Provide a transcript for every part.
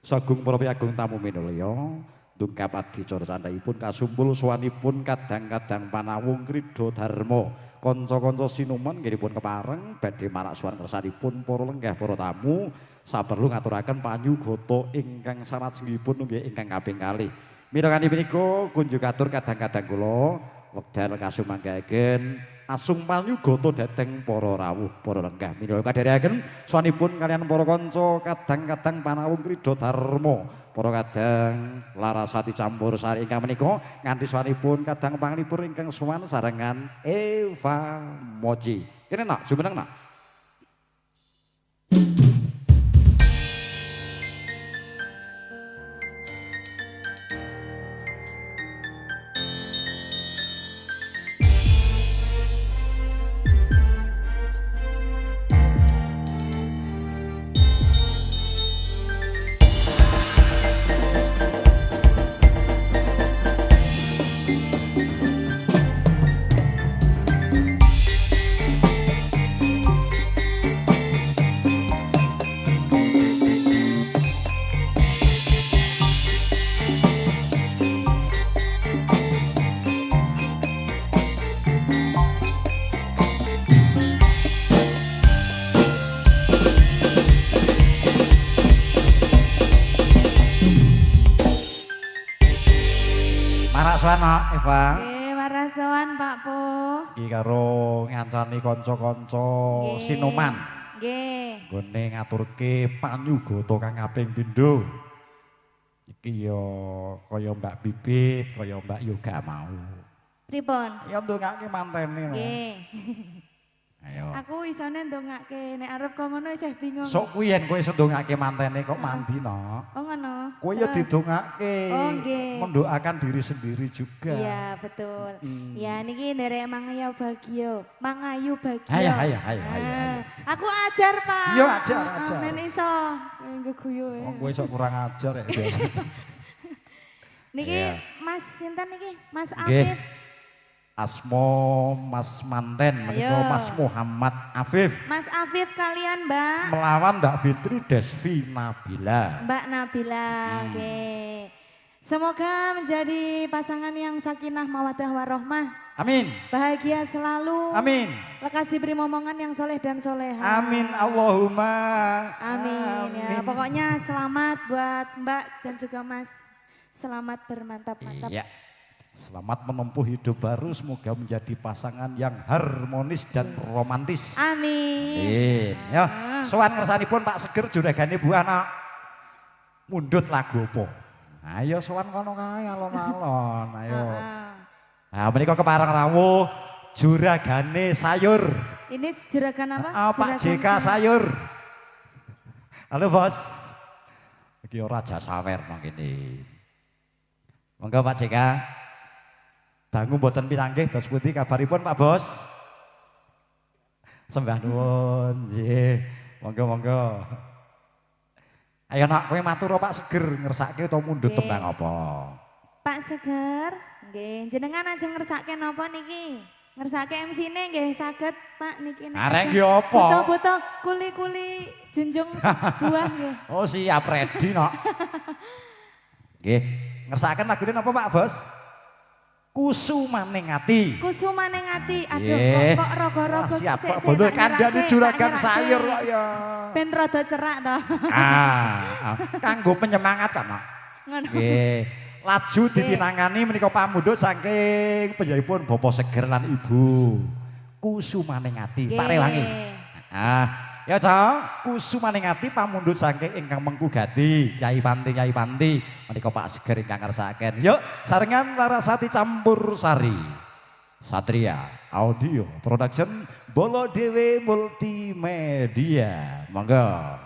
Sagung para piagung tamu minulya, ndungkap adicara candhaipun kasumpul sowanipun kadang-kadang panawung krida dharma. Kanca-kanca sinuman nggihipun kepareng badhe marak sowan kersanipun para lenggah para tamu saperlu ngaturaken panyugata ingkang salajengipun nggih ingkang kaping kalih. Mirengani menika kunjuk atur kadang-kadang kula wekdal kasumanggaken asung panyugata dhateng para rawuh para lenggah minangka kadherekaken sowanipun kalian para kanca kadang-kadang panawung krida dharma para kadang larasati campur sari ingkang menika nganti sowanipun kadang panglipur ingkang sowan sarengan Eva Moji kene nak jumeneng nak Suwana Eva. Nggih, warasowan Pak Po. Iki karo ngancani kanca-kanca sinuman. Nggih. Nggone ngaturke panyugata kang kaping pindho. Iki ya kaya Mbak Bibit, kaya Mbak Yoga mau. Pripun? Ya ndongake mantene no. Nggih. Ayo. Aku isone ndongake nek arep kok ngono isih bingung. Sok kuwi yen kowe iso ndongake mantene kok mandi no. Oh ngono. Kowe ya didongake. Oh nggih. Mendoakan diri sendiri juga. Iya, betul. Ya niki nderek mangayu bagio. Mangayu bagio. Ayo. Aku ajar, Pak. Iya, ajar. Men iso nggo guyu. Wong kowe sok kurang ajar ya biasa. Niki Iya. Mas sinten niki? Mas Nggih. Afif. Asmo Mas Manten menika Ayo. Mas Muhammad Afif Mas Afif kalian, Mbak. melawan Mbak Fitri Desvi Nabila. Mbak Nabila, oke. Semoga menjadi pasangan yang sakinah mawaddah warohmah. Amin. Bahagia selalu. Amin. Lekas diberi momongan yang soleh dan soleha. Amin Allahumma. Amin. Ya, pokoknya selamat buat Mbak dan juga Mas. Selamat bermantap-mantap. Iya. Selamat menempuh hidup baru, semoga menjadi pasangan yang harmonis dan romantis. Amin. Amin. Ya, sowan ngersanipun Pak Seger juragane Bu Ana. Mundut lagu apa? Ayo sowan kono kae alon-alon, ayo. Nah, menika kepareng rawuh juragane sayur. Ini juragan apa? Pak Juragan JK sayur. Halo Bos. Iki Raja Sawer nang kene. Monggo Pak JK. Dangu mboten pinanggih dos pundi kabaripun Pak Bos? Sembah nuwun, nggih. Monggo. Ayo nak kowe matur Pak Seger ngersake utawa mundhut tembang apa? Pak Seger, nggih, jenengan aja ngersake napa niki? Ngersake MC-ne nggih saged Pak niki. Arek ki apa? Buto-buto kuli-kuli junjung buah nggih. Oh siap ready nok. Nggih, ngersaken lagune napa Pak Bos? Kusumaning ati. Kusumaning ati. Aduh Nggih. kok rogo-rogo Siap sik, kok sik, bondo tak kandhane nyerase, juragan tak sayur nyerase. kok ya. Ben rada cerak to. Kanggo penyemangat kan, Mak. Ngono. Nggih. Laju dipinangani menika pamundhut saking penjahipun Bapak Seger lan Ibu. Kusumaning ati, Pak Rewangi. Ya Cak, kusumaning ati pamundhut saking ingkang mengku gati, Kyai Panti. Menika Pak Seger ingkang ngersakaken. Yuk, sarengan Larasati campur sari. Satria Audio Production Bolo Dewe Multimedia. Monggo.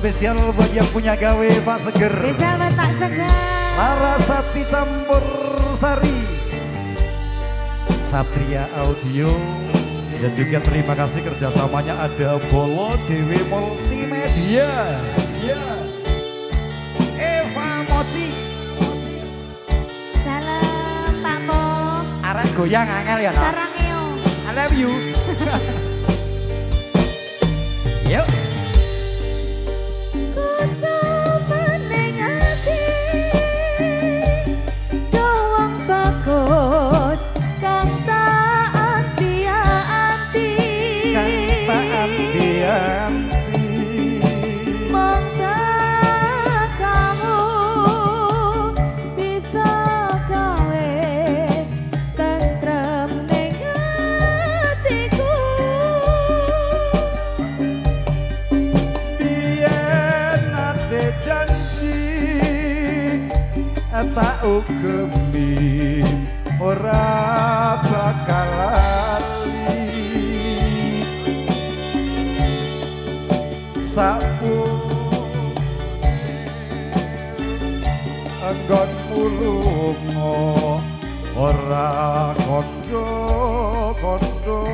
Spesial buat yang punya gawe Pak Seger. Spesial buat Pak Seger. Larasati campur sari. Satria Audio. Dan juga terima kasih kerjasamanya ada Bolo Dewi Multimedia. Ya. Eva Mochi. Salam Pak Po. Arek goyang angel ya kak. Sarangeo. I love you. Yuk. Tak ugemi ora bakal lali enggonmu lunga ora kondo-kondo.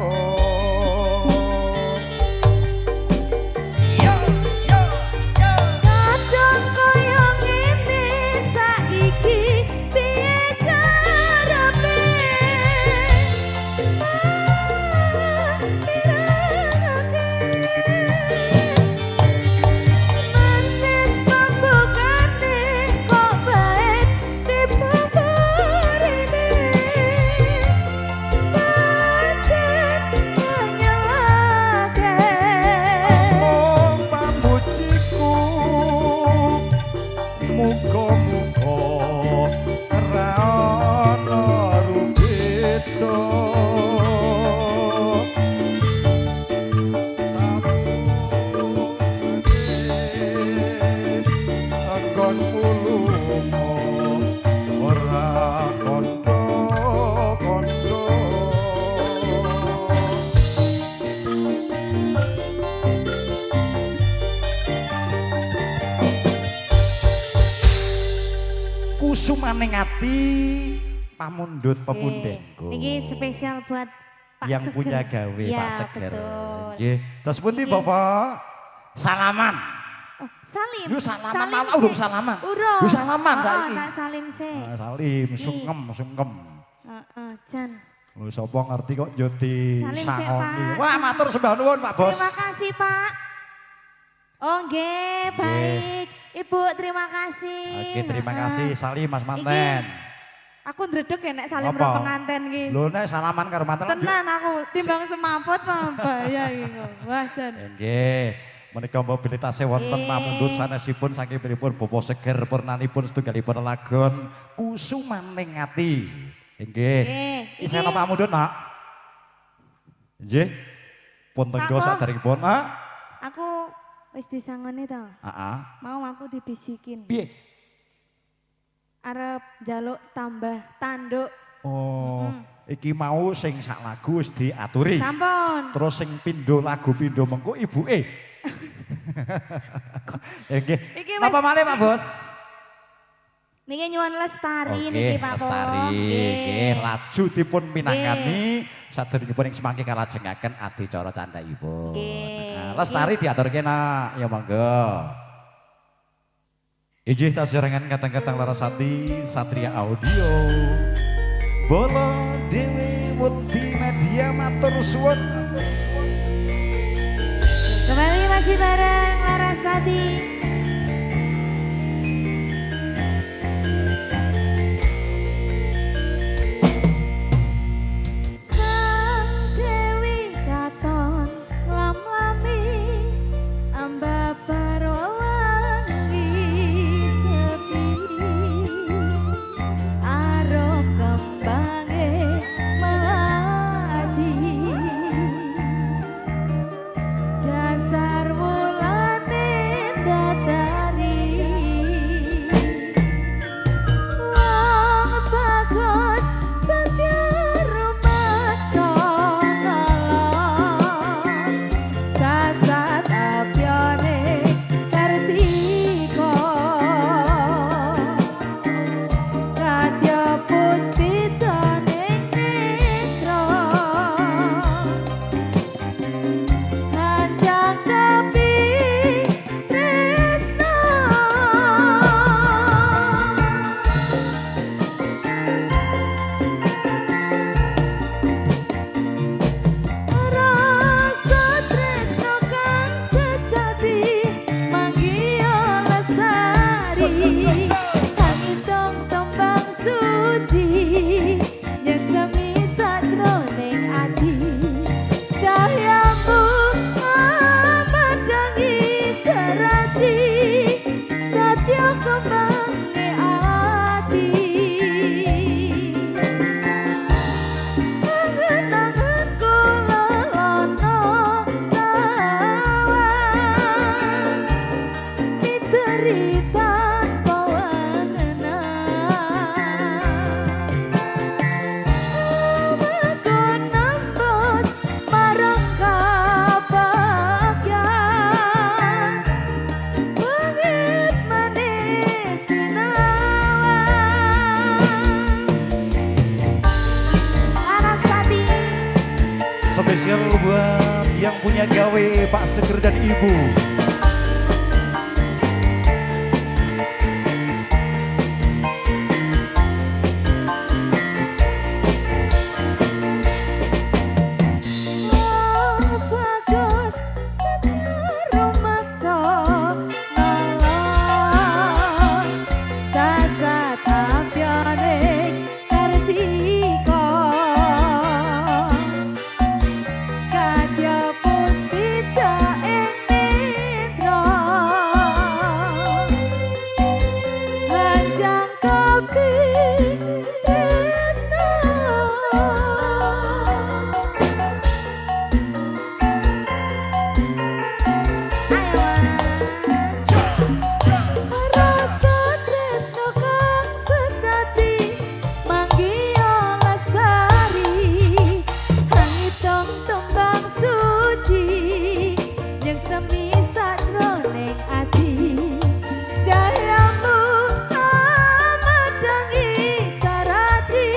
Kusumaning ati pamundhut pepundhenku. Niki spesial buat Pak yang Seger. punya gawe Ya, Pak Seger. betul. Nggih. Terus pundi Bapak? Salaman. Oh, salim. Yuk salaman, Salim urung sih. salaman. Urung. Yuk salaman Oh, saiki. tak salim sih. Salim, sungkem. Jan. Lho sapa ngerti kok Joti Salim sih, sangoni. Pak. Wah, matur sembah nuwun Pak Bos. Terima kasih Pak. Oh nggih, baik. Ibu terima kasih. Oke, terima kasih Salim Mas Manten. Iki, aku ndredeg ya nek salim Apa? ro penganten ki. Lho nek salaman karo manten. Tenan aku timbang semaput mah bahaya iki kok. Wah Jan. Nggih. Menika mobilitasé wonten pamundhut sanesipun saking pripun Bapak Seger purnanipun setunggalipun lagon Kusumaning Ati. Nggih. Isih ana pamundhut, Nak? Nggih. Pun tenggo saderengipun, Nak. Aku wis disangoni to. Heeh. Mau aku dibisikin. Piye? Arep njaluk tambah tanduk. Oh, iki mau sing sak lagu wis diaturi. Sampun. Terus sing pindho lagu pindho mengko ibuke. Nggih. Napa malih Pak Bos? Niki nyuwun lestari niki Pak Bos. Lestari. Nggih, laju dipun pinangani saderengipun ing semangke kalajengaken adicara candhaipun. Nggih. Lestari diaturke Nak, ya monggo. Ijih tasyarangan kadang-kadang Larasati Satria Audio Bolo Dewi Multimedia matur suwun. Kembali masih bareng Larasati. Sang Dewi katon lam-lami amba parwangi sepi arom kembange melati dasar wulane kembange ati angen-angen kula lono lawan miterita pawangenan makon nambos marang kabagyan bangit manis sinawan Larasati Spesial buat yang punya gawe Pak Seger dan Ibu. bagus senyum maksa nolong sasat apyane kartika kadya puspita ing nitra lanjang kopi tresno rasa tresno kang sejati manggiya lestari hangitong tembang suci yang semi sajroning ati cahayamu amadangi sarati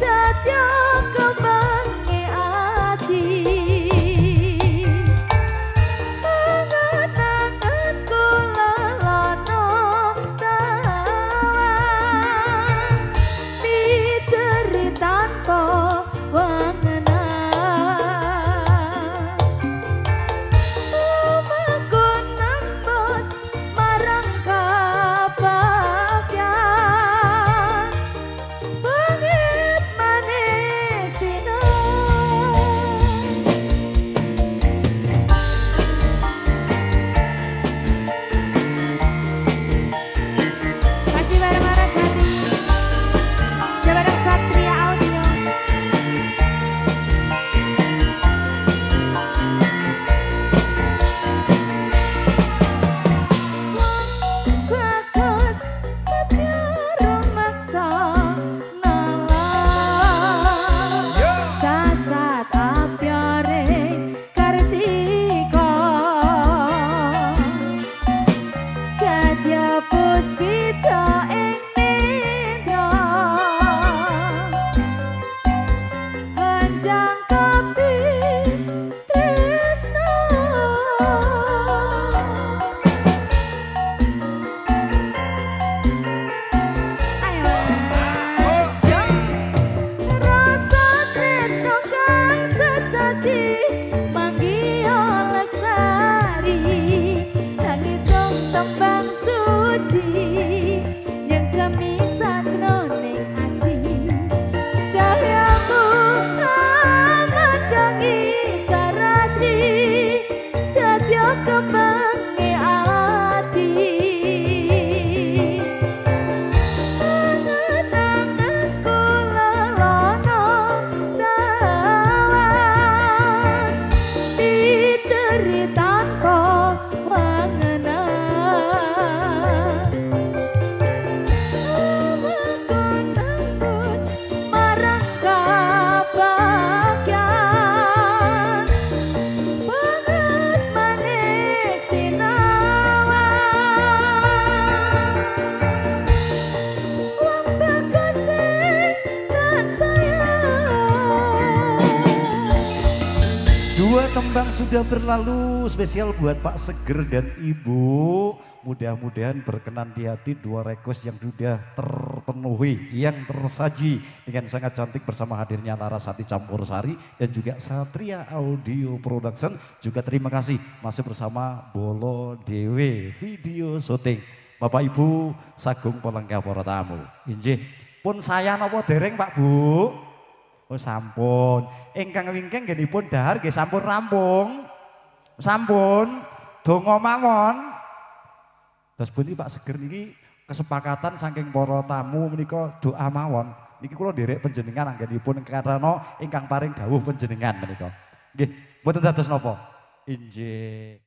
dadya kembange ati angen-angen kula lono tawan miteri tanpa wangenan lumakun nambos marang kabagyan bangit manis sinawan Kasih bareng Larasati Jabarang Satria Audio bagus setia rumaksa nolong sasat apyare kartika kadya puspita ing nindra lanjang kopi tresno rasa tresno kang sejati manggiya lestari hangitong tembang suci yang semi sajroning ati cahayamu amadangi sarati dadya kembange ati angen-angen kula lono tawan miteri tanpa wangenan makon nembus marang kabagyan bangit manis sinawan wong bagus sing tak sayang Dua tembang sudah berlalu, spesial buat Pak Seger dan Ibu. Mudah-mudahan berkenan di hati dua request yang sudah terpenuhi, yang tersaji dengan sangat cantik bersama hadirnya Larasati Campur Sari dan juga Satria Audio Production. Juga terima kasih masih bersama Bolo Dewe Video Syuting. Bapak Ibu sagung pelengkap para tamu. Injih, pun saya napa dereng Pak Bu? Oh sampun, ingkang wingking nggih dahar nggih sampun rampung. Sampun, donga mawon. Terus pundi Pak Seger niki kesepakatan saking para tamu menika doa mawon. Niki kula nderek panjenengan anggenipun karana ingkang paring dawuh panjenengan menika. Nggih, mboten dados napa? Injih.